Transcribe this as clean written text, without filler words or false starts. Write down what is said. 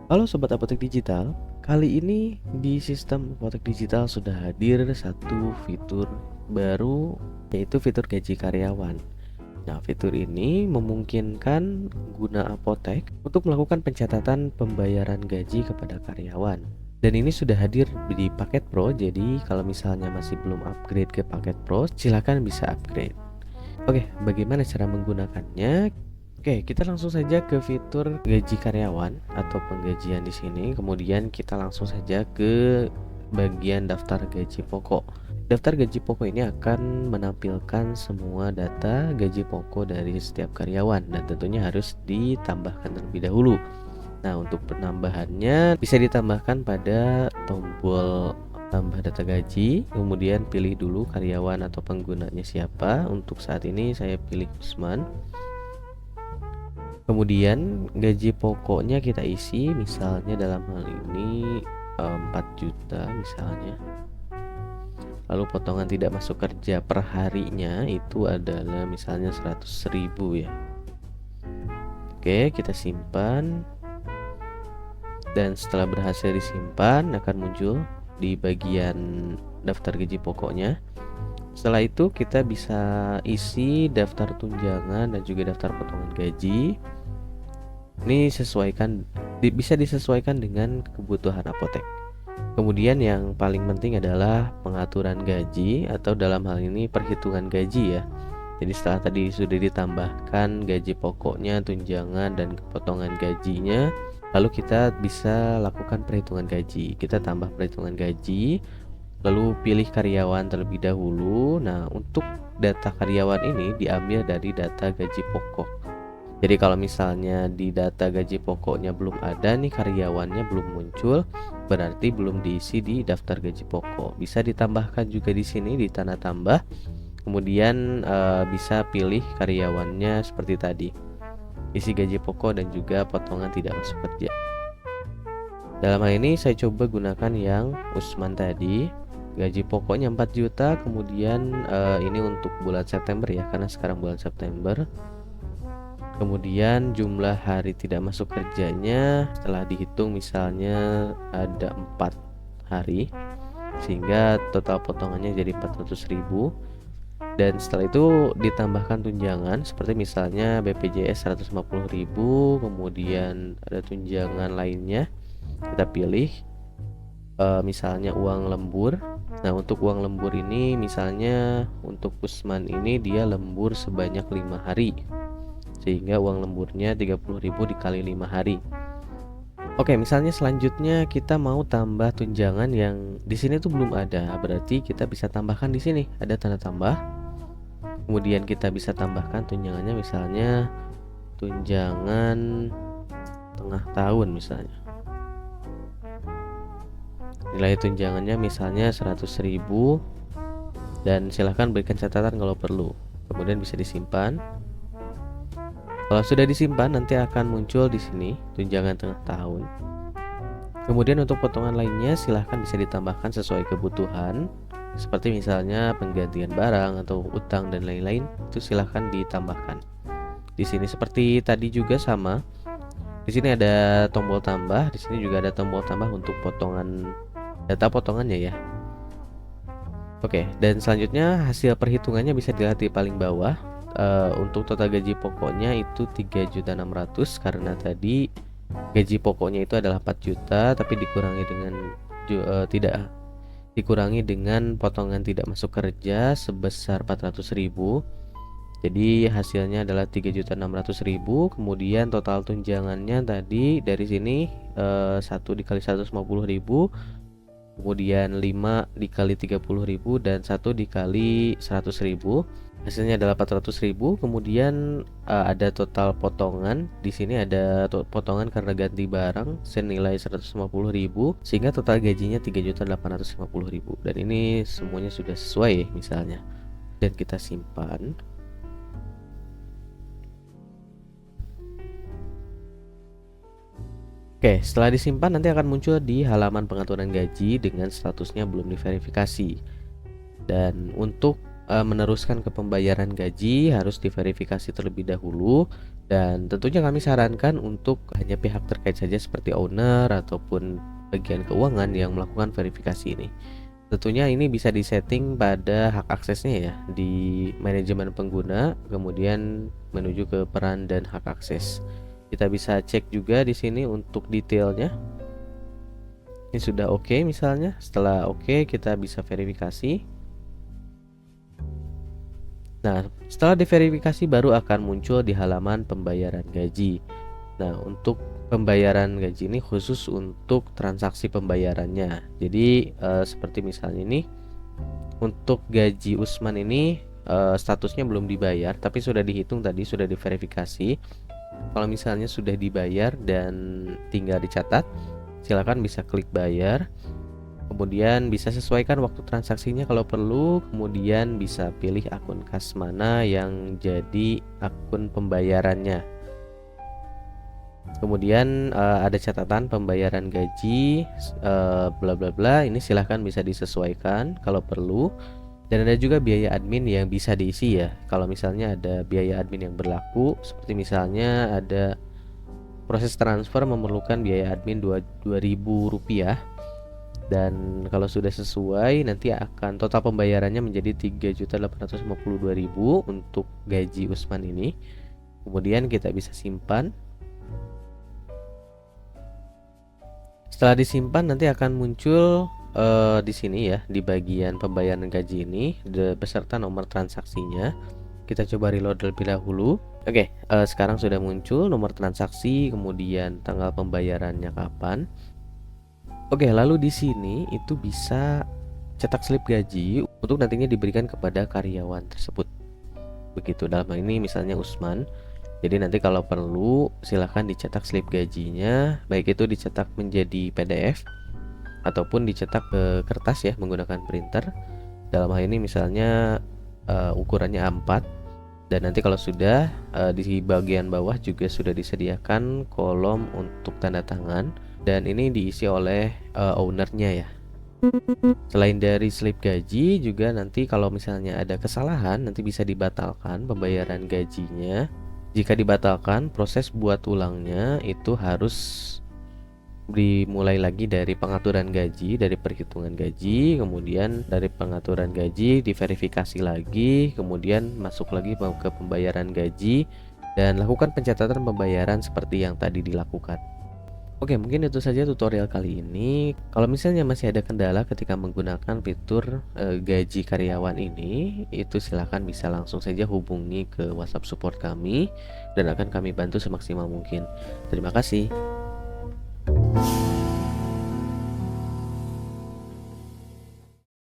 Halo Sobat Apotek Digital, kali ini di sistem Apotek Digital sudah hadir satu fitur baru, yaitu fitur gaji karyawan. Nah, fitur ini memungkinkan guna apotek untuk melakukan pencatatan pembayaran gaji kepada karyawan. Dan ini sudah hadir di paket Pro, jadi kalau misalnya masih belum upgrade ke paket Pro, silakan bisa upgrade. Oke, bagaimana cara menggunakannya? Oke, kita langsung saja ke fitur gaji karyawan atau penggajian di sini. Kemudian kita langsung saja ke bagian daftar gaji pokok. Daftar gaji pokok ini akan menampilkan semua data gaji pokok dari setiap karyawan dan tentunya harus ditambahkan terlebih dahulu. Nah, untuk penambahannya bisa ditambahkan pada tombol tambah data gaji, kemudian pilih dulu karyawan atau penggunanya siapa. Untuk saat ini saya pilih Usman. Kemudian gaji pokoknya kita isi, misalnya dalam hal ini 4 juta misalnya. Lalu potongan tidak masuk kerja per harinya itu adalah misalnya 100.000 ya. Oke, kita simpan. Dan setelah berhasil disimpan akan muncul di bagian daftar gaji pokoknya. Setelah itu kita bisa isi daftar tunjangan dan juga daftar potongan gaji. Ini bisa disesuaikan dengan kebutuhan apotek. Kemudian yang paling penting adalah pengaturan gaji atau dalam hal ini perhitungan gaji ya. Jadi setelah tadi sudah ditambahkan gaji pokoknya, tunjangan dan potongan gajinya, lalu kita bisa lakukan perhitungan gaji. Kita tambah perhitungan gaji, lalu pilih karyawan terlebih dahulu. Nah, untuk data karyawan ini diambil dari data gaji pokok. Jadi kalau misalnya di data gaji pokoknya belum ada nih, karyawannya belum muncul, berarti belum diisi di daftar gaji pokok. Bisa ditambahkan juga di sini di tanda tambah. Kemudian bisa pilih karyawannya seperti tadi. Isi gaji pokok dan juga potongan tidak masuk kerja. Dalam hal ini saya coba gunakan yang Usman tadi. Gaji pokoknya 4 juta, kemudian ini untuk bulan September ya, karena sekarang bulan September. Kemudian jumlah hari tidak masuk kerjanya setelah dihitung misalnya ada 4 hari, sehingga total potongannya jadi 400.000. Dan setelah itu ditambahkan tunjangan seperti misalnya BPJS 150.000, kemudian ada tunjangan lainnya. Kita pilih misalnya uang lembur. Nah, untuk uang lembur ini misalnya untuk Usman ini dia lembur sebanyak 5 hari, sehingga uang lemburnya 30.000 dikali 5 hari. Oke, misalnya selanjutnya kita mau tambah tunjangan yang di sini tuh belum ada, berarti kita bisa tambahkan di sini ada tanda tambah. Kemudian kita bisa tambahkan tunjangannya, misalnya tunjangan tengah tahun misalnya. Nilai tunjangannya misalnya 100.000 dan silahkan berikan catatan kalau perlu. Kemudian bisa disimpan. Kalau sudah disimpan nanti akan muncul di sini tunjangan tengah tahun. Kemudian untuk potongan lainnya silahkan bisa ditambahkan sesuai kebutuhan, seperti misalnya penggantian barang atau utang dan lain-lain, itu silahkan ditambahkan. Di sini seperti tadi juga sama. Di sini ada tombol tambah, di sini juga ada tombol tambah untuk potongan data potongannya ya. Oke, dan selanjutnya hasil perhitungannya bisa dilihat di paling bawah. Untuk total gaji pokoknya itu 3.600.000 karena tadi gaji pokoknya itu adalah 4 juta tapi dikurangi dengan potongan tidak masuk kerja sebesar 400.000. Jadi hasilnya adalah 3.600.000. Kemudian total tunjangannya tadi dari sini 1 dikali 150.000, kemudian 5 dikali 30.000 dan 1 dikali 100.000. Hasilnya adalah 400.000. Kemudian ada total potongan. Di sini ada potongan karena ganti barang senilai 150.000, sehingga total gajinya 3.850.000. Dan ini semuanya sudah sesuai ya, misalnya. Dan kita simpan. Oke, setelah disimpan nanti akan muncul di halaman pengaturan gaji dengan statusnya belum diverifikasi. Dan untuk meneruskan ke pembayaran gaji harus diverifikasi terlebih dahulu, dan tentunya kami sarankan untuk hanya pihak terkait saja seperti owner ataupun bagian keuangan yang melakukan verifikasi ini. Tentunya ini bisa disetting pada hak aksesnya ya, di manajemen pengguna, kemudian menuju ke peran dan hak akses. Kita bisa cek juga di sini untuk detailnya. Ini sudah oke misalnya. Setelah oke, kita bisa verifikasi. Nah, setelah diverifikasi baru akan muncul di halaman pembayaran gaji. Nah, untuk pembayaran gaji ini khusus untuk transaksi pembayarannya. Jadi seperti misalnya ini untuk gaji Usman ini statusnya belum dibayar, tapi sudah dihitung tadi, sudah diverifikasi. Kalau misalnya sudah dibayar dan tinggal dicatat, silakan bisa klik bayar. Kemudian bisa sesuaikan waktu transaksinya kalau perlu, kemudian bisa pilih akun kas mana yang jadi akun pembayarannya. Kemudian ada catatan pembayaran gaji bla bla bla, ini silahkan bisa disesuaikan kalau perlu. Dan ada juga biaya admin yang bisa diisi ya. Kalau misalnya ada biaya admin yang berlaku, seperti misalnya ada proses transfer memerlukan biaya admin Rp2.000, dan kalau sudah sesuai nanti akan total pembayarannya menjadi Rp3.852.000 untuk gaji Usman ini. Kemudian kita bisa simpan. Setelah disimpan nanti akan muncul di sini ya, di bagian pembayaran gaji ini beserta nomor transaksinya. Kita coba reload terlebih dahulu. Oke, sekarang sudah muncul nomor transaksi, kemudian tanggal pembayarannya kapan. Oke, lalu di sini itu bisa cetak slip gaji untuk nantinya diberikan kepada karyawan tersebut. Begitu, dalam hal ini misalnya Usman. Jadi nanti kalau perlu silahkan dicetak slip gajinya, baik itu dicetak menjadi PDF ataupun dicetak ke kertas ya menggunakan printer. Dalam hal ini misalnya ukurannya A4. Dan nanti kalau sudah di bagian bawah juga sudah disediakan kolom untuk tanda tangan, dan ini diisi oleh ownernya ya. Selain dari slip gaji juga nanti kalau misalnya ada kesalahan nanti bisa dibatalkan pembayaran gajinya. Jika dibatalkan, proses buat ulangnya itu harus dimulai lagi dari pengaturan gaji, dari perhitungan gaji, kemudian dari pengaturan gaji diverifikasi lagi, kemudian masuk lagi ke pembayaran gaji dan lakukan pencatatan pembayaran seperti yang tadi dilakukan. Oke, mungkin itu saja tutorial kali ini. Kalau misalnya masih ada kendala ketika menggunakan fitur gaji karyawan ini, itu silahkan bisa langsung saja hubungi ke WhatsApp support kami dan akan kami bantu semaksimal mungkin. Terima kasih.